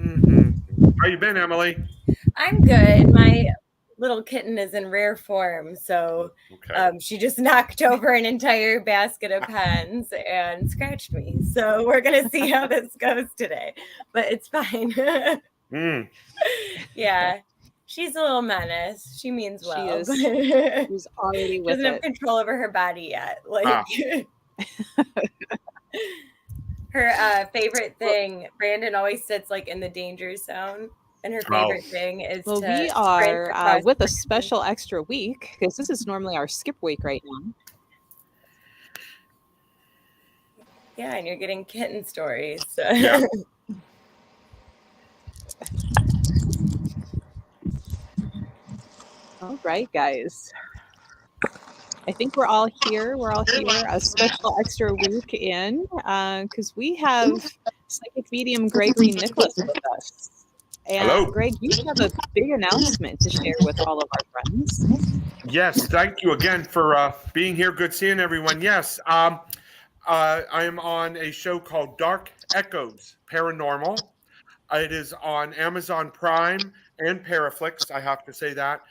Mm-hmm. How you been, Emily? I'm good. My little kitten is in rare form, so Okay. she just knocked over an entire basket of pens and scratched me. So we're gonna see how this goes today, but it's fine. Mm. Yeah, she's a little menace. She means She well, but is. she She's already with doesn't have it. control over her body yet. Like Ah. her favorite thing, Brandon always sits like in the danger zone, and her Oh. favorite thing is Well, to we sprint are across with a the room. special extra week because this is normally our skip week right now. Yeah, and you're getting kitten stories. Yeah. All right, guys. I think we're all here. We're all here a special extra week in because we have psychic medium Gregory Nicholas with us. And Hello. Greg, you have a big announcement to share with all of our friends. Yes. Thank you again for being here. Good seeing everyone. Yes. I am on a show called Dark Echoes Paranormal. It is on Amazon Prime and Paraflix. I have to say that.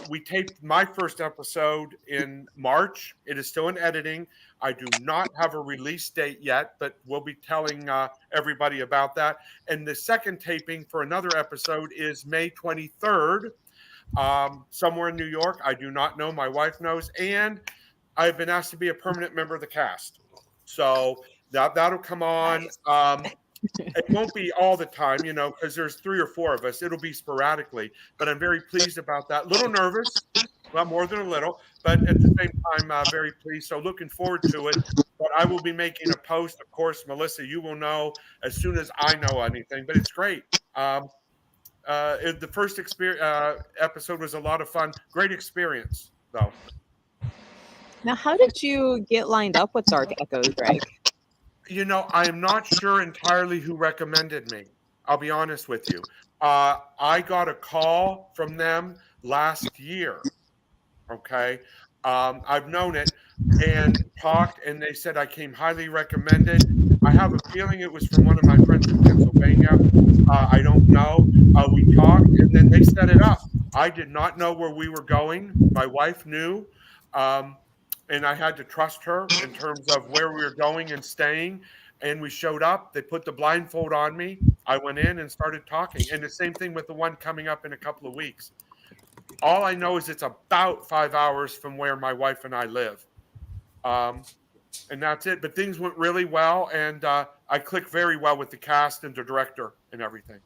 We taped my first episode in March. It is still in editing. I do not have a release date yet, but we'll be telling everybody about that. And the second taping for another episode is May 23rd, somewhere in New York. I do not know. My wife knows. And I've been asked to be a permanent member of the cast. So that'll come on. Nice. It won't be all the time, because there's 3 or 4 of us. It'll be sporadically, but I'm very pleased about that. A little nervous, well, more than a little, but at the same time, very pleased. So looking forward to it. But I will be making a post. Of course, Melissa, you will know as soon as I know anything. But it's great. The first episode was a lot of fun. Great experience, though. Now, how did you get lined up with Dark Echoes, Greg? I am not sure entirely who recommended me. I'll be honest with you. I got a call from them last year. Okay. I've known it and talked, and they said I came highly recommended. I have a feeling it was from one of my friends in Pennsylvania. I don't know. We talked, and then they set it up. I did not know where we were going. My wife knew. Um, and I had to trust her in terms of where we were going and staying. And we showed up. They put the blindfold on me. I went in and started talking. And the same thing with the one coming up in a couple of weeks. All I know is it's about 5 hours from where my wife and I live. And that's it. But things went really well. And I clicked very well with the cast and the director and everything.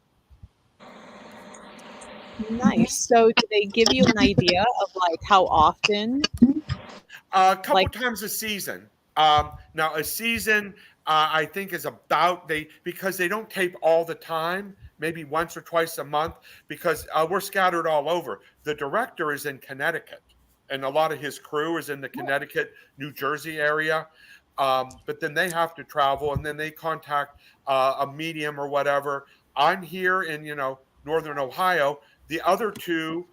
Nice. So, did they give you an idea of like how often? A couple times a season. Now a season, I think is about because they don't tape all the time. Maybe once or twice a month because we're scattered all over. The director is in Connecticut, and a lot of his crew is in the Connecticut, New Jersey area. But then they have to travel, and then they contact a medium or whatever. I'm here in Northern Ohio. The other two,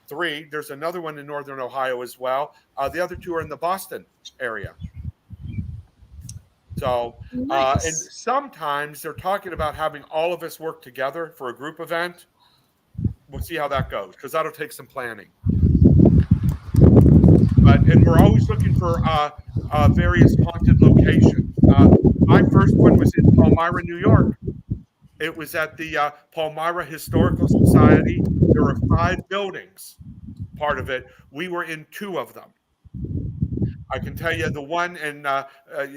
3. There's another one in Northern Ohio as well. The other 2 are in the Boston area. So, Nice. and sometimes they're talking about having all of us work together for a group event. We'll see how that goes because that'll take some planning. And we're always looking for various haunted locations. My first one was in Palmyra, New York. It was at the Palmyra Historical Society. There were 5 buildings. Part of it. We were in 2 of them. I can tell you the one, and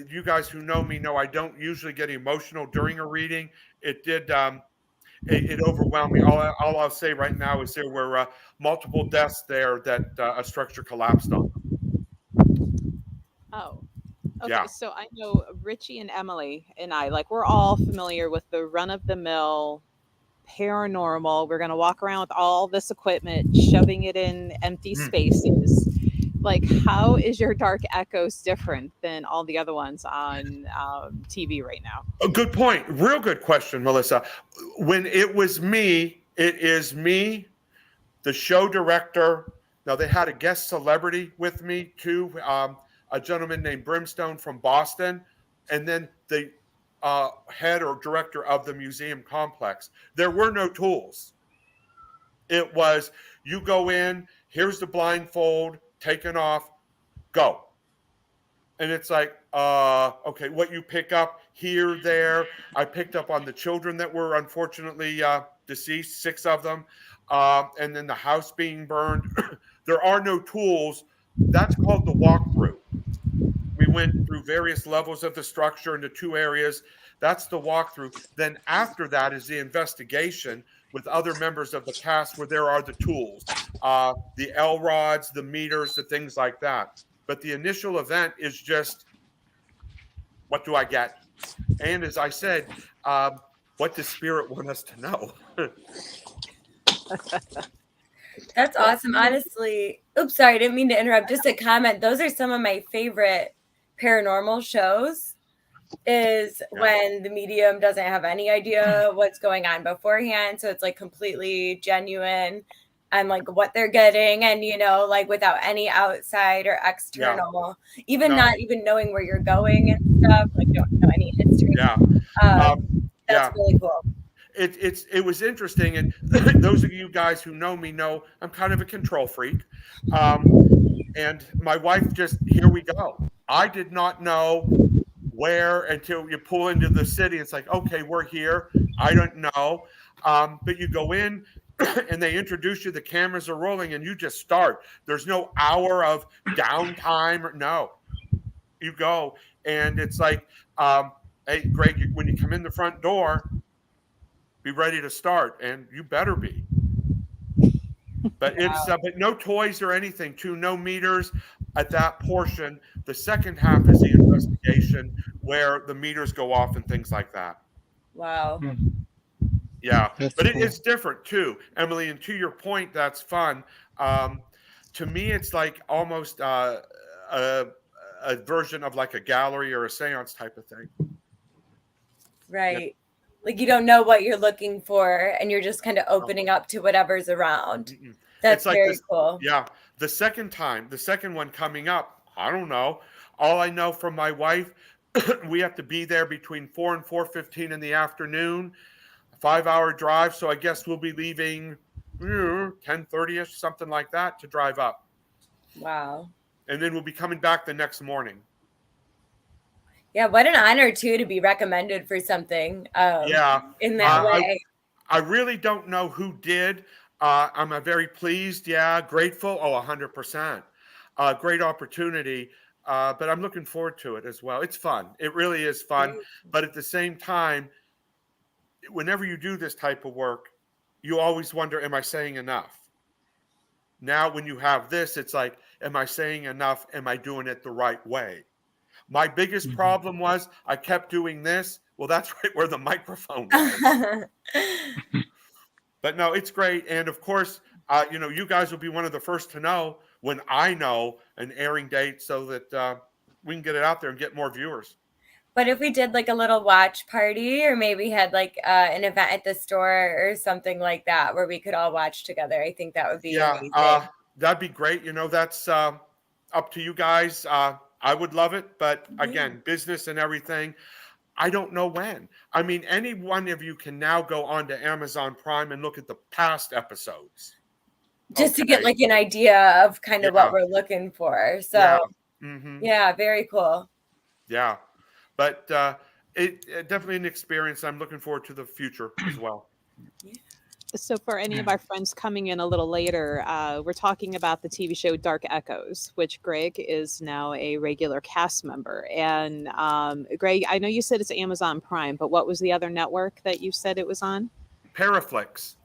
you guys who know me know I don't usually get emotional during a reading. It did. It overwhelmed me. All I'll say right now is there were multiple deaths there that a structure collapsed on them. Oh, okay. Yeah. So I know Richie and Emily and I, like, we're all familiar with the run of the mill paranormal. We're going to walk around with all this equipment, shoving it in empty spaces. Like, how is your Dark Echoes different than all the other ones on TV right now? A good point. Real good question, Melissa. When it was me, it is me, the show director. Now they had a guest celebrity with me too, a gentleman named Brimstone from Boston, and then head or director of the museum complex. There were no tools. It was, you go in, here's the blindfold, taken off, go. And it's like, okay, what you pick up here, there. I picked up on the children that were unfortunately deceased, 6 of them, and then the house being burned. There are no tools. That's called the walkthrough. We went through various levels of the structure into 2 areas. That's the walkthrough. Then after that is the investigation with other members of the cast, where there are the tools, the L rods, the meters, the things like that. But the initial event is just, what do I get? And as I said, what does Spirit want us to know? That's awesome. Honestly, oops, sorry, I didn't mean to interrupt. Just a comment. Those are some of my favorite paranormal shows. Is when the medium doesn't have any idea what's going on beforehand. So it's like completely genuine and like what they're getting, and like without any outside or external, not even knowing where you're going and stuff, like don't know any history. That's really cool. It was interesting, and those of you guys who know me know I'm kind of a control freak, and my wife just, here we go. I did not know where until you pull into the city. It's like, okay, we're here. I don't know, but you go in and they introduce you. The cameras are rolling, and you just start. There's no hour of downtime. No, you go, and it's like, hey, Greg, when you come in the front door, be ready to start, and you better be. But it's but no toys or anything, too. No meters at that portion. The second half is the investigation, where the meters go off and things like that. Wow. Yeah, That's but cool. it's different too, Emily. And to your point, that's fun. To me, it's like almost a version of like a gallery or a seance type of thing. Right. Like you don't know what you're looking for, and you're just kind of opening up to whatever's around. That's like very cool. Yeah. The second one coming up, I don't know. All I know from my wife, we have to be there between 4 and 4:15 in the afternoon, a 5-hour drive. So I guess we'll be leaving 10:30ish, something like that, to drive up. Wow. And then we'll be coming back the next morning. Yeah, what an honor too to be recommended for something. In that way. I really don't know who did. I'm very pleased. Yeah, grateful. 100%. Great opportunity. But I'm looking forward to it as well. It's fun. It really is fun. But at the same time, whenever you do this type of work, you always wonder, am I saying enough? Now, when you have this, it's like, am I saying enough? Am I doing it the right way? My biggest problem was I kept doing this. Well, that's right where the microphone was. But no, it's great. And of course, you guys will be one of the first to know when I know an airing date, so that we can get it out there and get more viewers. But if we did like a little watch party, or maybe had like an event at the store or something like that, where we could all watch together, I think that would be amazing. That'd be great. That's up to you guys. I would love it. But again, business and everything, I don't know when. I mean, any one of you can now go on to Amazon Prime and look at the past episodes. Just to get like an idea of kind of what we're looking for. So, yeah, very cool. Yeah. But it definitely an experience. I'm looking forward to the future as well. So for any of our friends coming in a little later, we're talking about the TV show Dark Echoes, which Greg is now a regular cast member. And Greg, I know you said it's Amazon Prime, but what was the other network that you said it was on? Paraflix.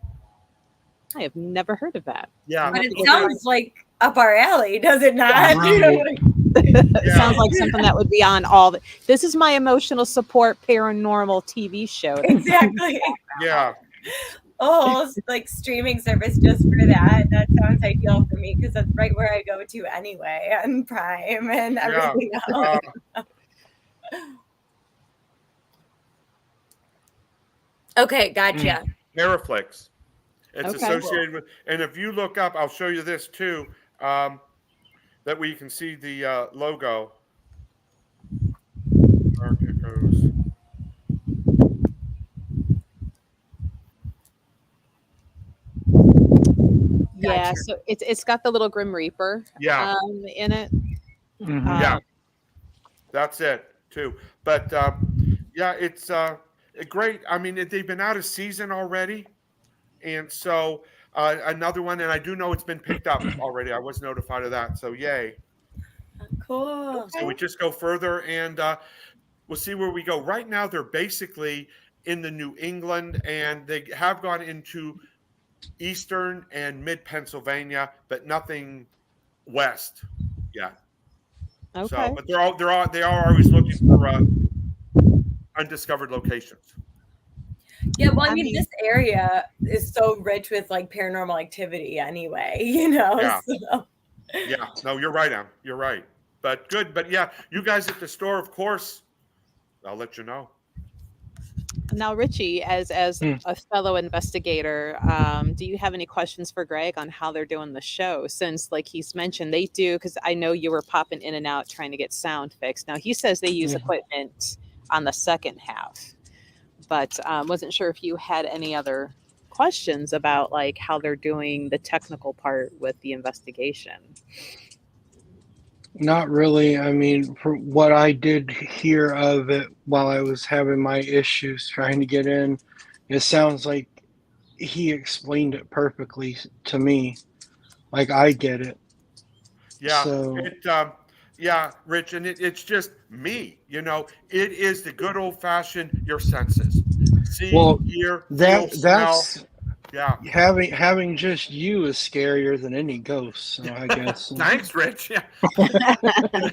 I have never heard of that. Yeah. But it sounds like up our alley, does it not? It sounds like something that would be on all the. This is my emotional support paranormal TV show. Exactly. Yeah. Oh, like streaming service just for that. That sounds ideal for me, because that's right where I go to anyway, on Prime and everything else. Okay, gotcha. Paraflix. It's associated with, and if you look up, I'll show you this too. That way you can see the logo. Dark Echoes. Yeah, Gotcha. so it's got the little Grim Reaper Yeah, in it. yeah, Um, that's it too. But yeah, it's great. I mean, they've been out of season already, and so another one, and I do know it's been picked up already. I was notified of that, so yay. Cool. So we okay. just go further, and we'll see where we go. Right now, they're basically in the New England, and they have gone into eastern and mid Pennsylvania, but nothing west yet. So, Okay. but they are always looking for undiscovered locations. Yeah, well, I I mean, this mean, area is so rich with like paranormal activity anyway, you know. Yeah, So. yeah. No, you're right, Em. You're right. But good. But yeah, you guys at the store, of course. I'll let you know. now Richie, as Hmm. a fellow investigator, do you have any questions for Greg on how they're doing the show? Since, like he's mentioned, they do, because I know you were popping in and out trying to get sound fixed. Now he says they use Mhm. equipment on the second half, but wasn't sure if you had any other questions about like how they're doing the technical part with the investigation. Not really. I mean, for what I did hear of it while I was having my issues trying to get in, it sounds like he explained it perfectly to me. Like I get it. Yeah, So, yeah, Rich, and it's just me. It is the good old fashioned your senses, see, well, hear, feel, smell. that's Yeah. having just you is scarier than any ghost. So I guess. Thanks, Rich. Yeah.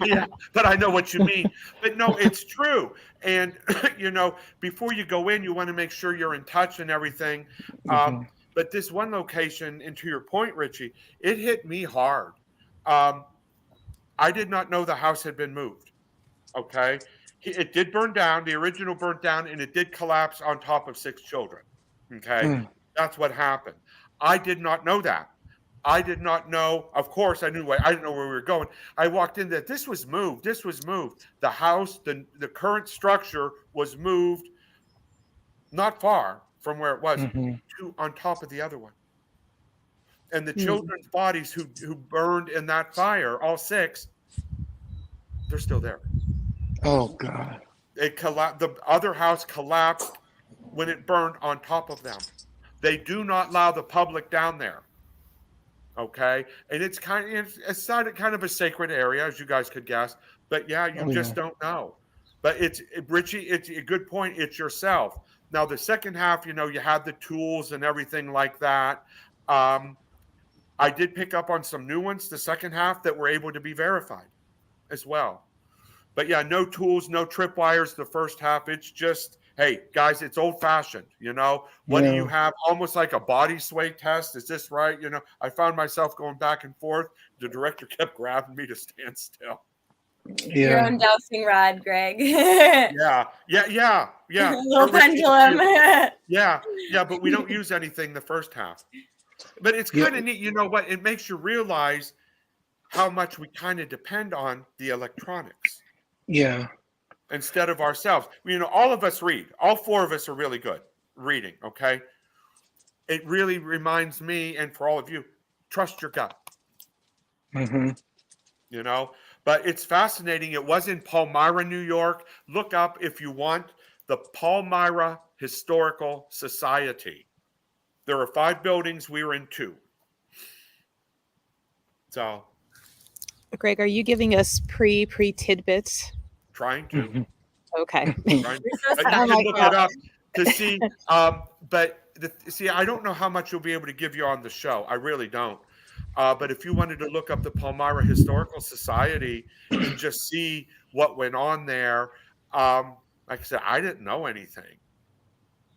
Yeah, but I know what you mean. But no, it's true. And before you go in, you want to make sure you're in touch and everything. Mhm. But this one location, and to your point, Richie, it hit me hard. Um, I did not know the house had been moved. Okay, it did burn down. The original burnt down, and it did collapse on top of 6 children. Okay, Mm. that's what happened. I did not know that. I did not know. Of course, I didn't know where we were going. I walked in that this was moved. This was moved. The house, the current structure was moved not far from where it was Mhm. to on top of the other one. And the Hmm. children's bodies who burned in that fire, all 6, they're still there. Oh God. It collapsed. The other house collapsed when it burned on top of them. They do not allow the public down there. Okay, and it's not kind of a sacred area, as you guys could guess. But yeah, you Oh yeah. just don't know. But Richie. It's a good point. It's yourself. Now the second half, you had the tools and everything like that. Um, I did pick up on some new ones the second half that were able to be verified as well. But yeah, no tools, no tripwires the first half. It's just, hey, guys, it's old fashioned. What do you Yeah. have? Almost like a body sway test. Is this right? I found myself going back and forth. The director kept grabbing me to stand still. Your Yeah. own dowsing rod, Greg. Yeah, yeah, yeah, yeah. Little Richie, pendulum. yeah, yeah, but we don't use anything the first half. But it's Yeah. kind of neat. You know what? It makes you realize how much we kind of depend on the electronics Yeah. instead of ourselves. All of us read. All 4 of us are really good reading. Okay. It really reminds me, and for all of you, trust your gut. Mhm. You know, but it's fascinating. It was in Palmyra, New York. Look up if you want the Palmyra Historical Society. There are 5 buildings. We were in 2. So Greg, are you giving us pre tidbits? trying to. Mhm. Okay. Right? You're so But you I'm can like, special. look yeah. it up to see. But see, I don't know how much you'll be able to give you on the show. I really don't. But if you wanted to look up the Palmyra Historical Society and just see what went on there, like I said, I didn't know anything.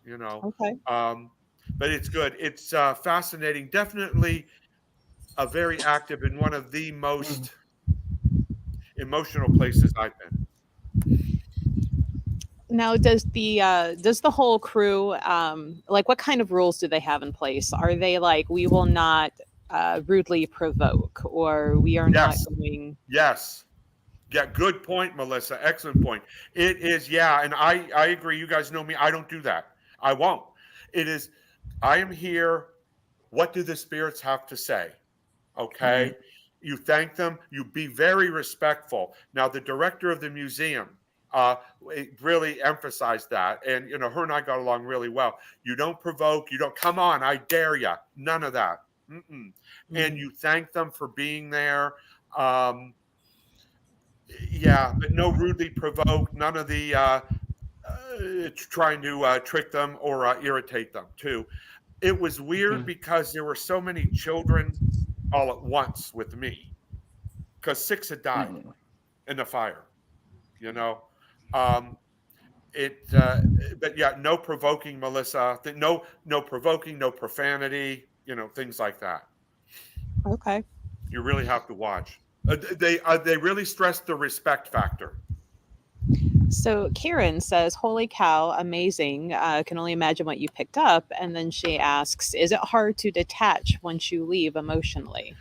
You know, Okay. um, but it's good. It's fascinating. Definitely a very active and one of the most emotional places I've been. Now, does the whole crew like what kind of rules do they have in place? Are they like we will not rudely provoke, or we are not Yes, going? yes. Yeah, good point, Melissa. Excellent point. It is, yeah, and I agree. You guys know me. I don't do that. I won't. It is. I am here what do the spirits have to say? Okay. You thank them. You be very respectful. Now, the director of the museum really emphasized that. And, her and I got along really well. You don't provoke. You don't, come on, I dare you. None of that. Mm-mm. And you thank them for being there. Yeah, but no rudely provoke. None of the trying to trick them or irritate them, too. It was weird because there were so many children all at once with me because 6 had died in the fire, you know. Um, but yeah, no provoking, Melissa. No provoking, no profanity, things like that. Okay. You really have to watch. They really stress the respect factor. So Karen says, "Holy cow, amazing! Can only imagine what you picked up." And then she asks, "Is it hard to detach once you leave emotionally?"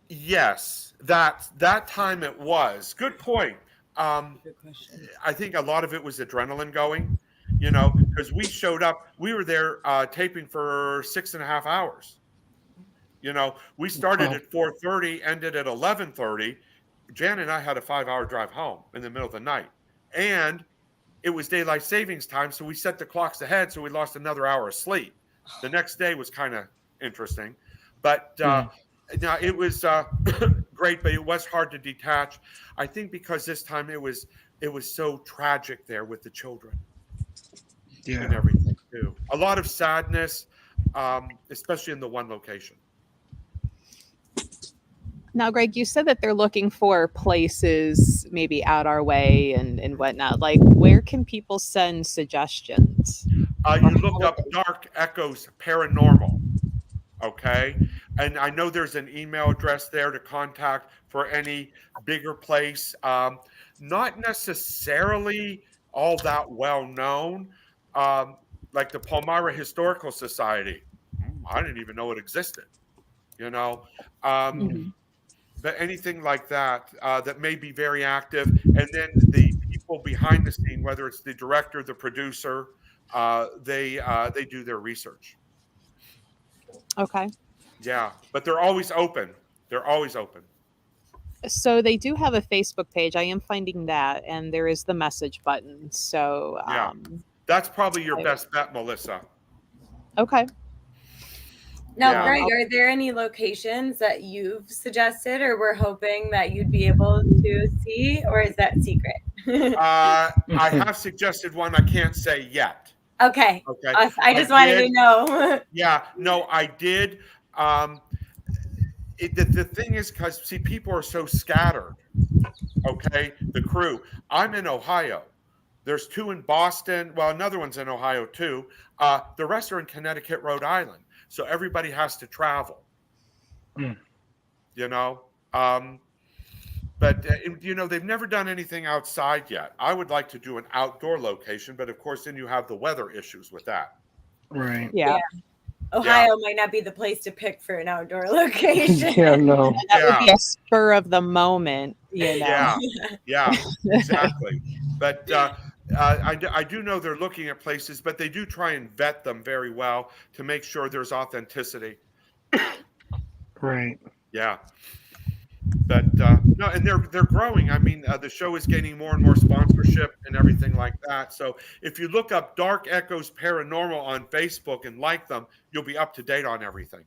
Yes, that time it was. Good point. Good question. I think a lot of it was adrenaline going, because we showed up. We were there taping for 6.5 hours. We started at 4:30, ended at 11:30. Jan and I had a 5-hour drive home in the middle of the night, and it was daylight savings time, so we set the clocks ahead, so we lost another hour of sleep. The next day was kind of interesting, but now it was great, but it was hard to detach. I think because this time it was so tragic there with the children and everything too. A lot of sadness, especially in the one location. Now, Greg, you said that they're looking for places maybe out our way and whatnot. Like, where can people send suggestions? You look up Dark Echoes Paranormal, okay? And I know there's an email address there to contact for any bigger place. Not necessarily all that well known, like the Palmyra Historical Society. I didn't even know it existed, you know. But anything like that that may be very active, and then the people behind the scene, whether it's the director, the producer, they do their research. Okay. Yeah, but they're always open. They're always open. So they do have a Facebook page. I am finding that, and there is the message button. So Yeah, that's probably your best bet, Melissa. Okay. Now, Yeah. Greg, are there any locations that you've suggested or we're hoping that you'd be able to see, or is that secret? I have suggested one I can't say yet. Okay. Okay. I just wanted to know. Yeah, no, I did. The thing is, because see, people are so scattered. Okay, the crew. I'm in Ohio. There's 2 in Boston. Well, another one's in Ohio too. The rest are in Connecticut, Rhode Island. So everybody has to travel. You know, but they've never done anything outside yet. I would like to do an outdoor location, but of course, then you have the weather issues with that. Right. Yeah. Ohio might not be the place to pick for an outdoor location. Yeah, no. That would be a spur of the moment, Yeah, exactly. But I do know they're looking at places, but they do try and vet them very well to make sure there's authenticity. Right. Yeah. But no, and they're growing. I mean, the show is gaining more and more sponsorship and everything like that. So if you look up Dark Echoes Paranormal on Facebook and like them, you'll be up to date on everything.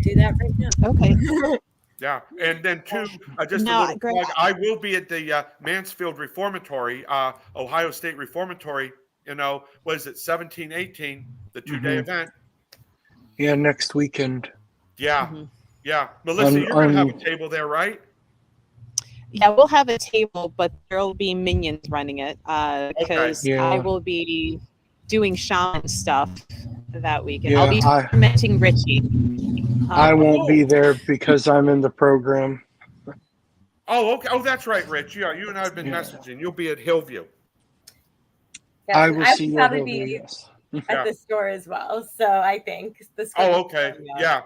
Do that right now. Okay. Yeah, and then just a little plug. I will be at the Mansfield Reformatory, Ohio State Reformatory. What is it, 17, 18, the 2-day event? Yeah, next weekend. Yeah, yeah. Melissa, you're going to have a table there, right? Yeah, we'll have a table, but there'll be minions running it because I will be doing shaman stuff that weekend. I'll be tormenting Richie. I won't be there because I'm in the program. Oh, okay. Oh, that's right, Rich. Yeah, you and I have been messaging. You'll be at Hillview. Yes, I will see you at probably Hillview, be at the store as well. So I think the store. Oh, okay. Yeah.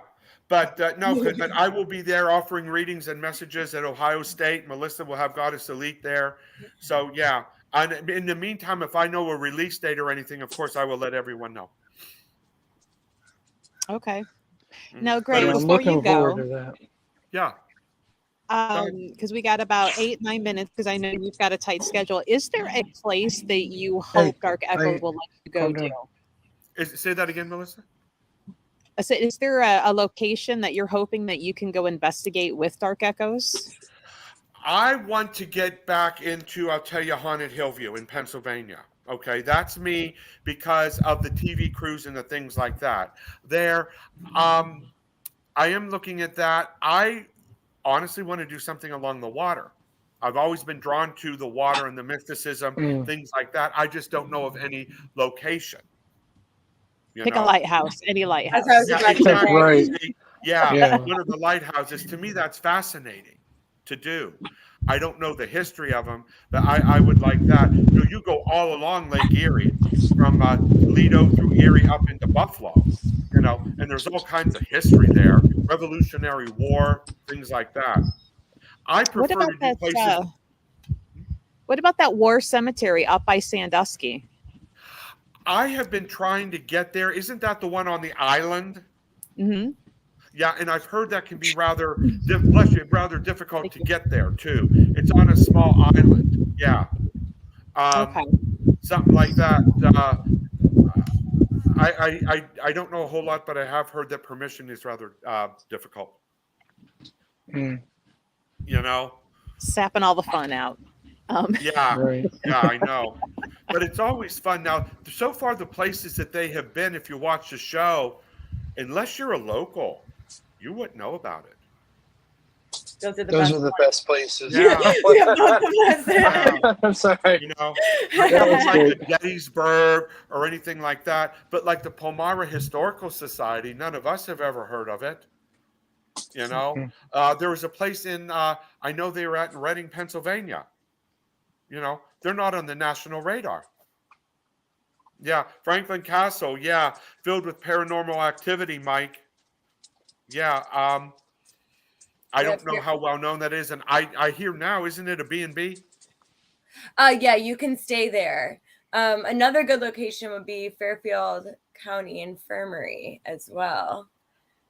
But no, but I will be there offering readings and messages at Ohio State. Melissa will have Goddess Elite there. So, yeah. And in the meantime, if I know a release date or anything, of course, I will let everyone know. Okay. Mhm. Now, But Greg, it Yeah, was, I'm before you looking forward go, to that. yeah. because we got about 8-9 minutes, because I know you've got a tight schedule. Is there a place that you Hey, hope Dark Echo hey, will let you go calm to? down. Say that again, Melissa. I said, is there a location that you're hoping that you can go investigate with Dark Echoes? I want to get back into, I'll tell you, Haunted Hillview in Pennsylvania. Okay, that's me because of the TV crews and the things like that. There, um, I am looking at that. I honestly want to do something along the water. I've always been drawn to the water and the mysticism, Mm. things like that. I just don't know of any location, you Pick a know? lighthouse, any That's lighthouse. what I was Yeah, about to exactly. say. Right. See, yeah, Yeah. one of the lighthouses. To me, that's fascinating to do. I don't know the history of them, but I would like that. You go all along Lake Erie from Toledo through Erie up into Buffalo, and there's all kinds of history there, Revolutionary War, things like that. I What prefer about to do that? places. What about that war cemetery up by Sandusky? I have been trying to get there. Isn't that the one on the island? Mm-hmm. Yeah, and I've heard that can be bless you, rather difficult Thank to you. get there too. It's on a small island. Yeah, Okay. something like that. I don't know a whole lot, but I have heard that permission is rather difficult. Mm. You know? Sapping all the fun out. Yeah, Right. yeah, I know. But it's always fun. Now, so far, the places that they have been, if you watch the show, unless you're a local, you wouldn't know about it. Those are the Those best are the ones. best places. Yeah, Yeah, both of us. yeah. I'm sorry. You know, That nothing was like the great. Gettysburg or anything like that. But like the Palmyra Historical Society, none of us have ever heard of it. You know, Mm. there was a place in, I know they were at in Reading, Pennsylvania. They're not on the national radar. Yeah, Franklin Castle, yeah, filled with paranormal activity, Mike. Yeah, I Yep. don't know how well known that is, and I hear now, isn't it a B&B? Yeah, you can stay there. Another good location would be Fairfield County Infirmary as well.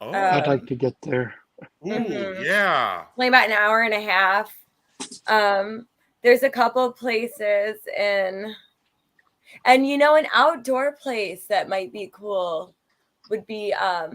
I'd Oh, like to get there. ooh, Mhm. yeah. Only about an hour and a half. There's a couple places and an outdoor place that might be cool would be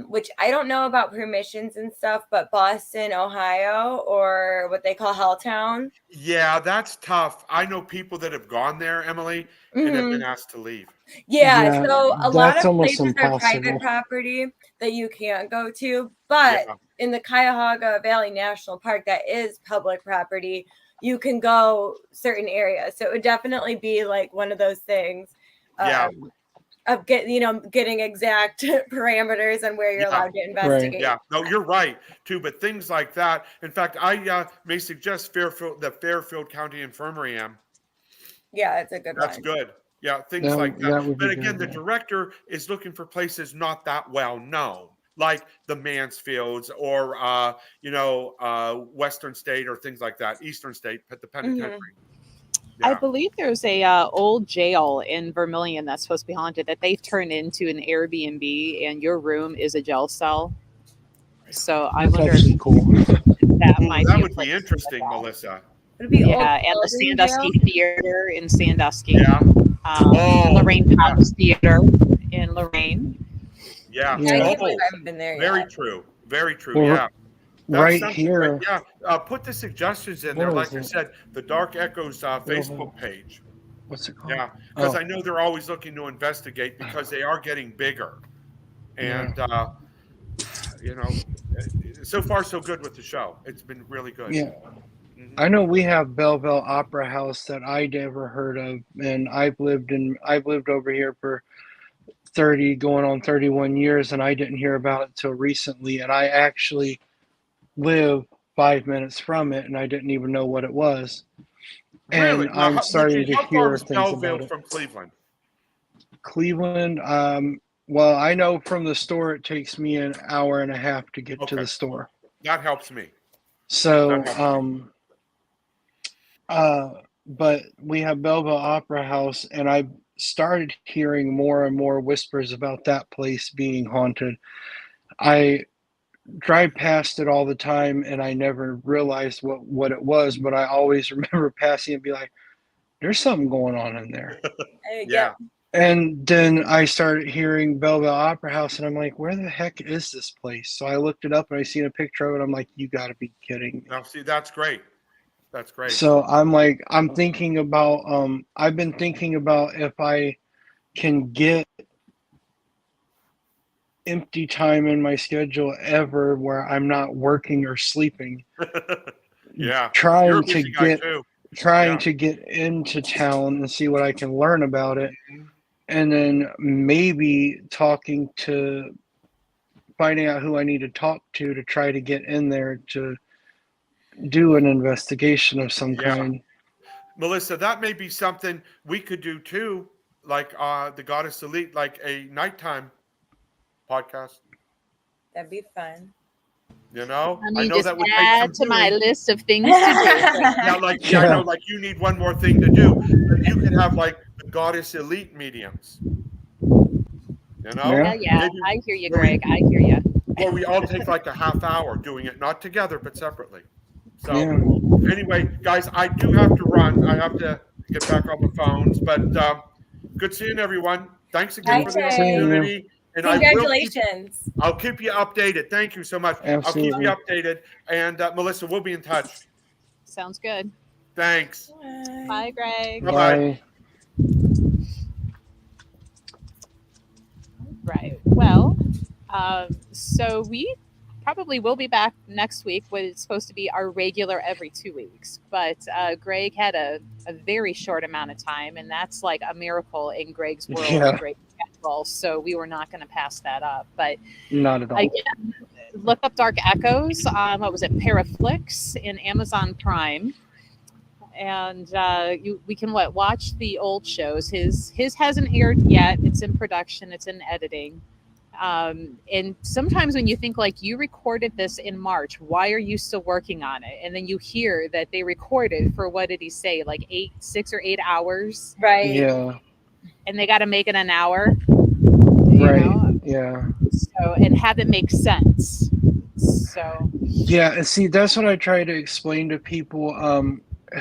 which I don't know about permissions and stuff, but Boston, Ohio, or what they call Helltown. Yeah, that's tough. I know people that have gone there, Emily, and have been Hmm. asked to leave. Yeah, Yeah, so a lot that's of almost places are private impossible. property that you can't go to, but Yeah, in the Cuyahoga Valley National Park, that is public property. You can go certain areas, so it would definitely be like one of those things yeah, of getting exact parameters on where you're yeah, allowed to Right. investigate. yeah. No, you're right too. But things like that. In fact, I may suggest the Fairfield County Infirmary. Yeah, it's a good That's one. good. Yeah, things like That that. that would be But again, good. the Yeah. director is looking for places not that well known, like the Mansfields or Western State or things like that, Eastern State, the penitentiary. Hmm. I Yeah. believe there's a old jail in Vermilion that's supposed to be haunted that they've turned into an Airbnb, and your room is a jail cell. So I That's wonder if actually cool. that Ooh, might that be a would be place to interesting, check out. Melissa. Would it be Old Yeah, and the Building Jail? Sandusky Theater in Sandusky, Yeah. Oh, Lorraine yeah, Palace Theater in Lorraine. yeah. Yeah, I Yeah. can't believe Oh, I haven't been there very yet. true. Very true. Well, Yeah. That's right something. But here. yeah, put the suggestions in there. What is Like I it? said, the Dark Echoes Facebook page. What's it called? Yeah, because Oh, I know they're always looking to investigate because they are getting bigger. yeah. And you know, so far so good with the show. It's been really good. Yeah. Hmm. I know we have Belleville Opera House that I'd ever heard of, and I've lived over here for 30, going on 31 years, and I didn't hear about it till recently. And I actually live 5 minutes from it, and I didn't even know what it was. Really? And Now, I'm starting to how far hear was things Belleville about it. from Cleveland? Cleveland, well, I know from the store it takes me an hour and a half to get to Okay, the store. that helps me. That So, helps me. but we have Belleville Opera House, and I started hearing more and more whispers about that place being haunted. I drive past it all the time, and I never realized what it was, but I always remember passing and be like, "There's something going on in there." Yeah. And then I started hearing Belleville Opera House, and I'm like, "Where the heck is this place?" So I looked it up, and I seen a picture of it. I'm like, "You got to be kidding me!" Now, see, that's great. That's great. So I'm like, I'm thinking about. I've been thinking about if I can get empty time in my schedule ever where I'm not working or sleeping. Yeah. You're Trying a to busy guy get too. trying Yeah. to get into town and see what I can learn about it, Mhm. and then maybe finding out who I need to talk to try to get in there to do an investigation of some Yeah. kind. Melissa, that may be something we could do too, like the Goddess Elite, like a nighttime podcast. That'd be fun. You know, Let I me know just that would take add some to my doing. list of things to do. Yeah, I know, like you need one more thing to do. But you could have like the Goddess Elite mediums. You know, Yeah. Yeah, maybe I hear you, where we Greg. I hear you. where we all take like a half hour doing it, not together but separately. So Yeah. anyway, guys, I do have to run. I have to get back on the phones, but good seeing everyone. Thanks again Hi, for the Seeing you. Greg. opportunity, and Congratulations. I'll keep you updated. Thank you so much. I'll keep you Absolutely. updated, and Melissa, we'll be in touch. Sounds good. Thanks. Bye. Bye, Greg. Bye bye. Bye. Right. Well, so we probably will be back next week when it's supposed to be our regular every 2 weeks. But Greg had a very short amount of time, and that's like a miracle in Greg's world Yeah. and Greg's schedule. So we were not going to pass that up. But Not at all. again, look up Dark Echoes on, what was it, Paraflix in Amazon Prime. And we can watch the old shows. His hasn't aired yet. It's in production. It's in editing. And sometimes when you think like you recorded this in March, why are you still working on it? And then you hear that they recorded for, what did he say, like 6 or 8 hours, Right. Yeah. and they got to make it an hour. Right. Know? Yeah. So, and have it make sense. So Yeah, and see, that's what I try to explain to people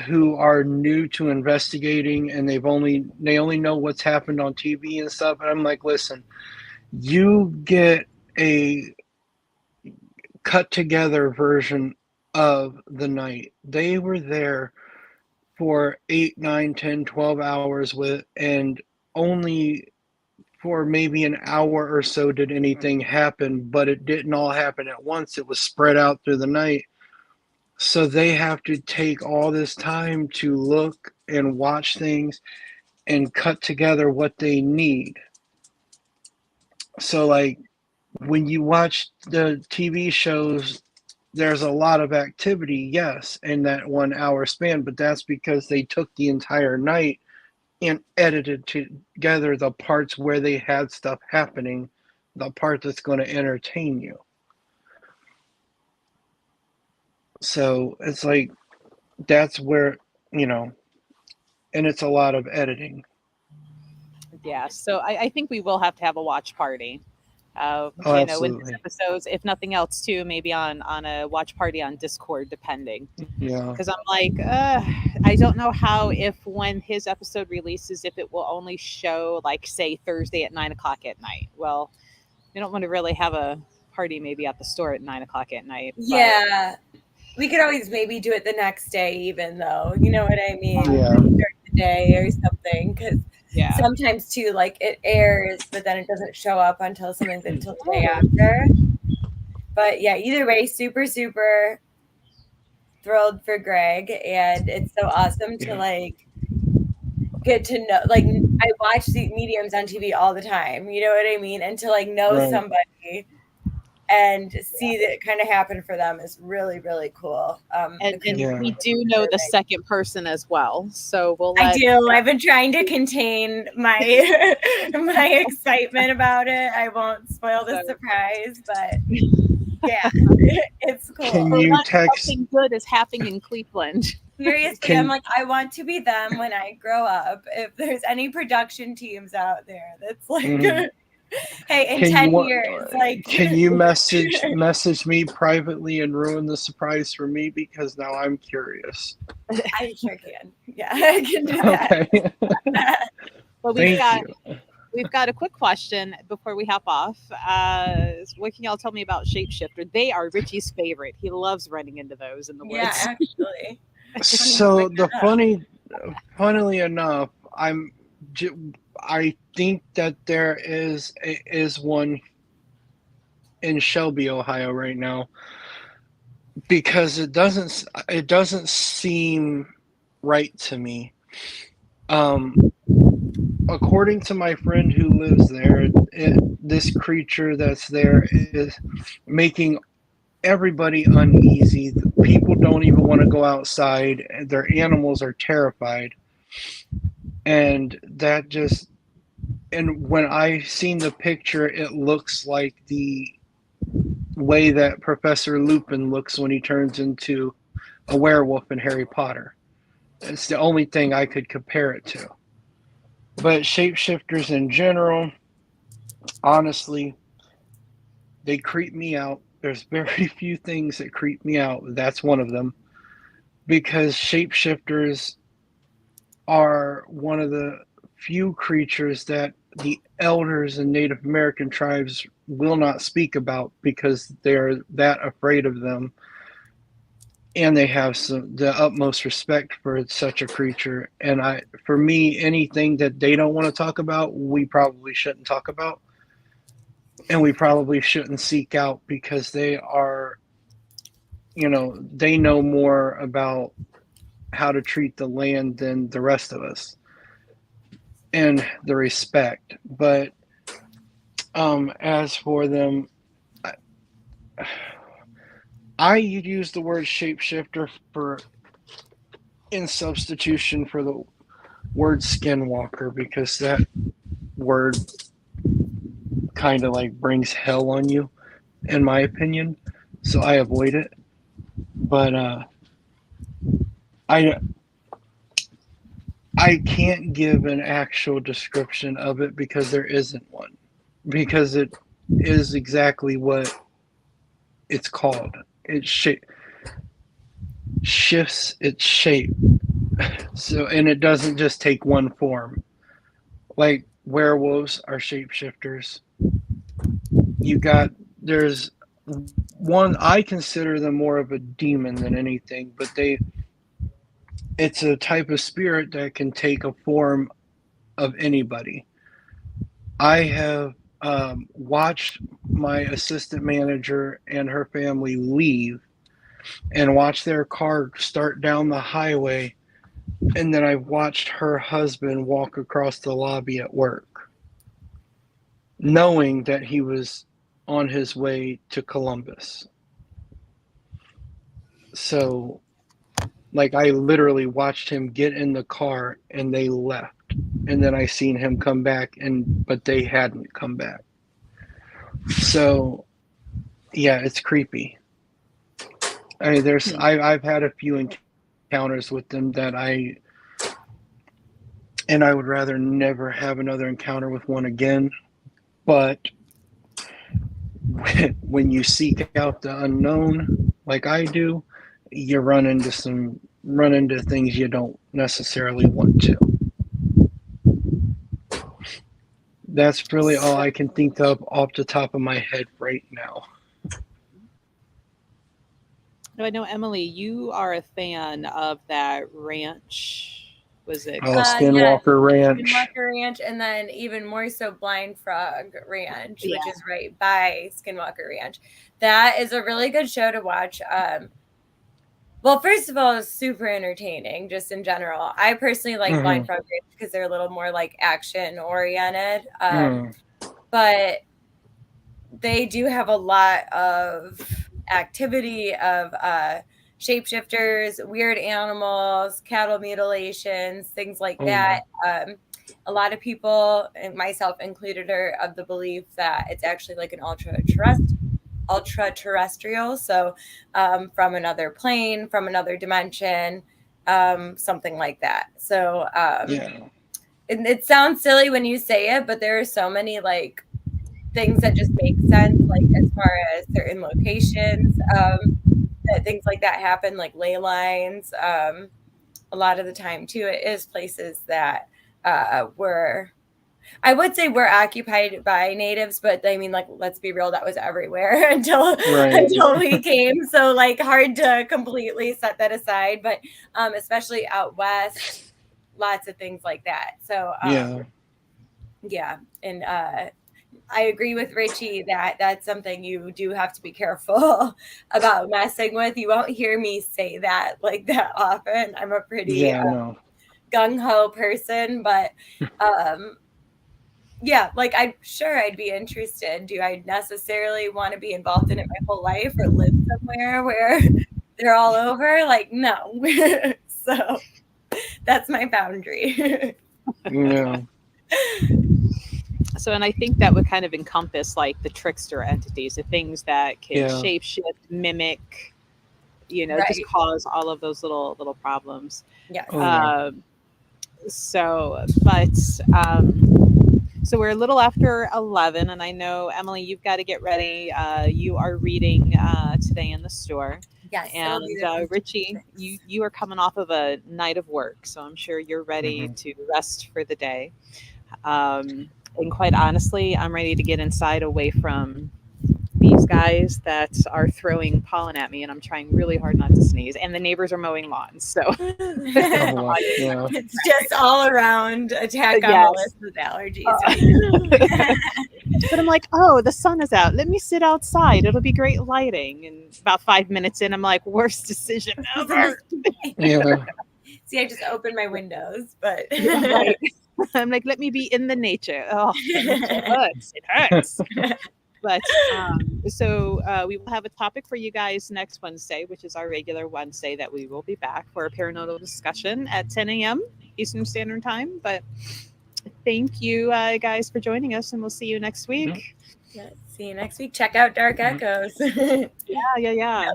who are new to investigating, and they only know what's happened on TV and stuff. And I'm like, listen, you get a cut together version of the night. They were there for 8, 9, 10, 12 hours and only for maybe an hour or so did anything happen, but it didn't all happen at once. It was spread out through the night. So they have to take all this time to look and watch things and cut together what they need. So, like, when you watch the TV shows, there's a lot of activity, yes, in that 1 hour span, but that's because they took the entire night and edited together the parts where they had stuff happening, the part that's going to entertain you. So it's like, that's where, and it's a lot of editing. yeah, so I think we will have to have a watch party. With Absolutely. these episodes, if nothing else, too, maybe on a watch party on Discord, depending. Yeah. Because I'm like, I don't know how, if when his episode releases, if it will only show, like, say, Thursday at 9:00 at night. Well, we don't want to really have a party maybe at the store at 9:00 at night. Yeah. We could always maybe do it the next day, even though, you know what I mean? Yeah. During the day or something. Because Yeah. sometimes, too, like, it airs, but then it doesn't show up until something until the day after. But yeah, either way, super, super thrilled for Greg. And it's so awesome to, like, get to know, like, I watch the mediums on TV all the time, you know what I mean? And to, like, know Right. somebody and see that kind of happen for them is really, really cool. And Yeah. we do know the second person as well, so we'll I let do. I've been trying to contain my my excitement about it. I won't spoil the surprise, but yeah, it's cool. Can for you once, text? something good is happening in Cleveland. Seriously, I'm like, I want to be them when I grow up. If there's any production teams out there that's like, Mhm. Hey, in Can 10 you years, like can you message me privately and ruin the surprise for me, because now I'm curious. I sure can. Yeah, I can do that. Okay. Well, Thank you. we've got a quick question before we hop off. What can y'all tell me about Shapeshifter? They are Richie's favorite. He loves running into those in the Yeah, woods. actually. So funnily enough, I think that there is one in Shelby, Ohio right now, because it doesn't seem right to me. According to my friend who lives there, this creature that's there is making everybody uneasy. People don't even want to go outside. Their animals are terrified, and that just and when I seen the picture, it looks like the way that Professor Lupin looks when he turns into a werewolf in Harry Potter. It's the only thing I could compare it to. But shapeshifters in general, honestly, they creep me out. There's very few things that creep me out. That's one of them. Because shapeshifters are one of the few creatures that the elders and Native American tribes will not speak about, because they're that afraid of them, and they have the utmost respect for such a creature. And for me, anything that they don't want to talk about, we probably shouldn't talk about, and we probably shouldn't seek out, because they are, they know more about how to treat the land than the rest of us, and the respect. But as for them, I use the word shapeshifter in substitution for the word skinwalker, because that word kind of like brings hell on you, in my opinion. So I avoid it. But I can't give an actual description of it, because there isn't one, because it is exactly what it's called. It shifts its shape. So, and it doesn't just take one form. Like werewolves are shapeshifters. There's one, I consider them more of a demon than anything, but it's a type of spirit that can take a form of anybody. I have watched my assistant manager and her family leave, and watch their car start down the highway, and then I watched her husband walk across the lobby at work, knowing that he was on his way to Columbus. So, like, I literally watched him get in the car and they left. And then I seen him come back, but they hadn't come back. So, yeah, it's creepy. I mean, I've had a few encounters with them and I would rather never have another encounter with one again. But when you seek out the unknown, like I do, you run into things you don't necessarily want to. That's really all I can think of off the top of my head right now. No, I know, Emily, you are a fan of that ranch. Was it? Oh, Yes, Skinwalker Ranch. Skinwalker Ranch, and then even more so Blind Frog Ranch, Yeah. which is right by Skinwalker Ranch. That is a really good show to watch. Well, first of all, it's super entertaining just in general. I personally like Blind Frog Ranch because they're a little more like action oriented. But they do have a lot of activity of shapeshifters, weird animals, cattle mutilations, things like that. A lot of people, and myself included, are of the belief that it's actually like an ultra terrestrial, so from another plane, from another dimension, something like that. So it sounds silly when you say it, but there are so many like things that just make sense, like as far as certain locations, that things like that happen, like ley lines. A lot of the time, too, it is places that were, I would say, were occupied by natives, but I mean, like, let's be real, that was everywhere until we came. So, like, hard to completely set that aside. But especially out west, lots of things like that. So, yeah, and I agree with Richie that that's something you do have to be careful about messing with. You won't hear me say that like that often. I'm a pretty gung-ho person, but yeah, like I'd be interested. Do I necessarily want to be involved in it my whole life or live somewhere where they're all over? Like, no. So that's my boundary. Yeah. So, and I think that would kind of encompass like the trickster entities, the things that can shapeshift, mimic, just cause all of those little problems. Yes. So we're a little after 11, and I know, Emily, you've got to get ready. You are reading today in the store. Yes. And Richie, you are coming off of a night of work, so I'm sure you're ready to rest for the day. And quite honestly, I'm ready to get inside away from these guys that are throwing pollen at me, and I'm trying really hard not to sneeze. And the neighbors are mowing lawns, so it's just all around attack on the list with allergies. But I'm like, oh, the sun is out. Let me sit outside. It'll be great lighting. And about 5 minutes in, I'm like, worst decision ever. See, I just opened my windows, but I'm like, let me be in the nature. Oh, it hurts. It hurts. But so we will have a topic for you guys next Wednesday, which is our regular Wednesday that we will be back for a paranormal discussion at 10 a.m. Eastern Standard Time. But thank you guys for joining us, and we'll see you next week. Yeah, see you next week. Check out Dark Echoes. Yeah.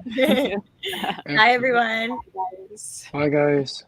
Bye, everyone. Bye, guys.